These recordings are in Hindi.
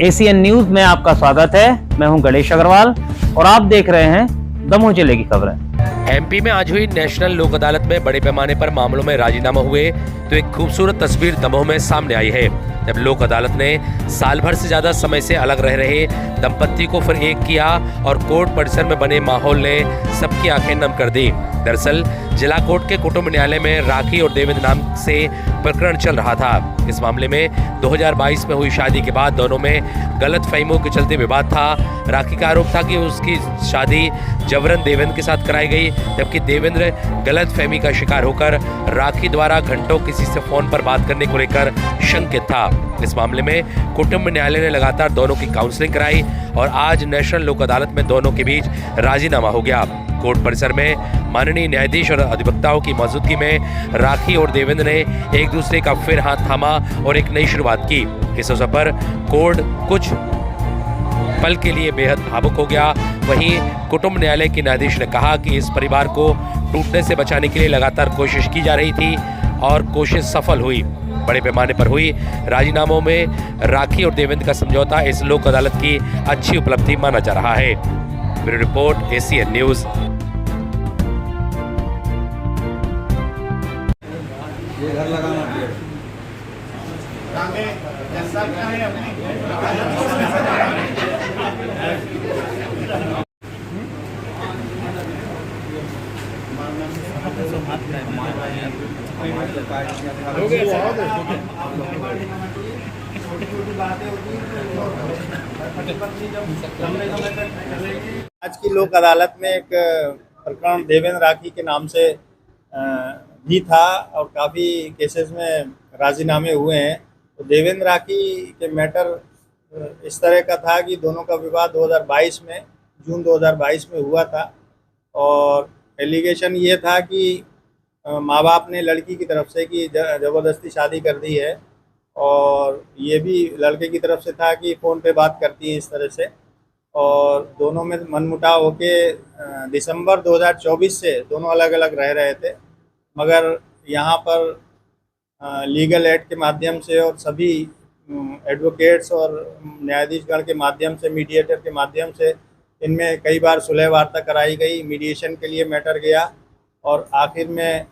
एसीएन न्यूज में आपका स्वागत है। मैं हूं गणेश अग्रवाल और आप देख रहे हैं दमोह जिले की खबरें। एमपी में आज हुई नेशनल लोक अदालत में बड़े पैमाने पर मामलों में राजीनामा हुए तो एक खूबसूरत तस्वीर दमोह में सामने आई है, जब लोक अदालत ने साल भर से ज्यादा समय से अलग रह रहे दंपत्ति को फिर एक किया और कोर्ट परिसर में बने माहौल ने सबकी आंखें नम कर दी। दरअसल जिला कोर्ट के कुटुंब न्यायालय में राखी और देवेंद्र नाम से प्रकरण चल रहा था। इस मामले में 2022 में हुई शादी के बाद दोनों में गलत फहमियों के चलते विवाद था। राखी का आरोप था कि उसकी शादी जबरन देवेंद्र के साथ कराई गई, जबकि देवेंद्र गलत फहमी का शिकार होकर राखी द्वारा घंटों किसी से फोन पर बात करने को लेकर शंकित था। इस मामले में कुटुंब न्यायालय ने लगातार दोनों की काउंसलिंग कराई और आज नेशनल लोक अदालत में दोनों के बीच राजीनामा हो गया। कोर्ट परिसर में माननीय न्यायाधीश और अधिवक्ताओं की मौजूदगी में राखी और देवेंद्र ने एक दूसरे का फिर हाथ थामा और एक नई शुरुआत की। इस अवसर पर कोर्ट कुछ पल के लिए बेहद भावुक हो गया। वहीं कुटुंब न्यायालय के न्यायाधीश ने कहा कि इस परिवार को टूटने से बचाने के लिए लगातार कोशिश की जा रही थी और कोशिश सफल हुई। बड़े पैमाने पर हुई राजीनामों में राखी और देवेंद्र का समझौता इस लोक अदालत की अच्छी उपलब्धि माना जा रहा है। Bureau report, ACN news. ये घर लगाना आज की लोक अदालत में एक प्रकरण देवेंद्र राखी के नाम से भी था और काफ़ी केसेस में राजीनामे हुए हैं। तो देवेंद्र राखी के मैटर इस तरह का था कि दोनों का विवाद 2022 में जून 2022 में हुआ था और एलिगेशन ये था कि माँ बाप ने लड़की की तरफ से कि ज़बरदस्ती शादी कर दी है और ये भी लड़के की तरफ से था कि फ़ोन पे बात करती है इस तरह से, और दोनों में मनमुटाव होके दिसंबर 2024 से दोनों अलग अलग रह रहे थे। मगर यहाँ पर लीगल एड के माध्यम से और सभी एडवोकेट्स और न्यायाधीशगण के माध्यम से, मीडिएटर के माध्यम से इनमें कई बार सुलह वार्ता कराई गई, मीडिएशन के लिए मैटर गया और आखिर में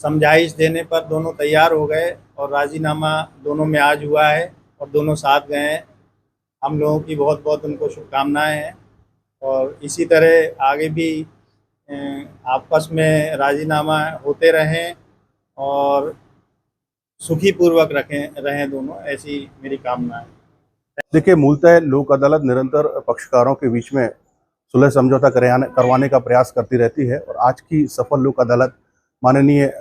समझाइश देने पर दोनों तैयार हो गए और राजीनामा दोनों में आज हुआ है और दोनों साथ गए हैं। हम लोगों की बहुत बहुत उनको शुभकामनाएं हैं और इसी तरह आगे भी आपस में राजीनामा होते रहें और सुखी पूर्वक रहें दोनों, ऐसी मेरी कामना है। देखिए, मूलतः लोक अदालत निरंतर पक्षकारों के बीच में सुलह समझौता करवाने का प्रयास करती रहती है और आज की सफल लोक अदालत माननीय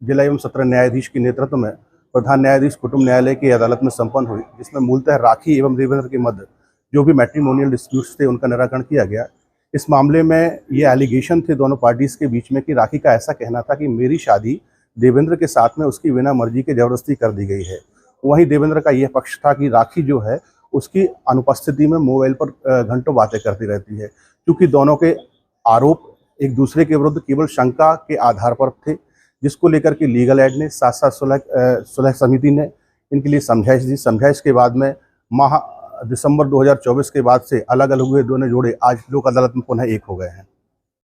जिला एवं सत्र न्यायाधीश के नेतृत्व में प्रधान न्यायाधीश कुटुंब न्यायालय की अदालत में संपन्न हुई, जिसमें मूलतः राखी एवं देवेंद्र के मध्य जो भी मैट्रिमोनियल डिस्प्यूट्स थे उनका निराकरण किया गया। इस मामले में ये एलिगेशन थे दोनों पार्टीज के बीच में कि राखी का ऐसा कहना था कि मेरी शादी देवेंद्र के साथ में उसकी बिना मर्जी के जबरदस्ती कर दी गई है। वहीं देवेंद्र का यह पक्ष था कि राखी जो है उसकी अनुपस्थिति में मोबाइल पर घंटों बातें करती रहती है। क्योंकि दोनों के आरोप एक दूसरे के विरुद्ध केवल शंका के आधार पर थे, जिसको लेकर के लीगल एड ने साथ साथ सुलह समिति ने इनके लिए समझाइश दी। समझाइश के बाद में दिसंबर 2024 के बाद से अलग अलग हुए दोनों जोड़े आज लोक अदालत में पुनः एक हो गए हैं।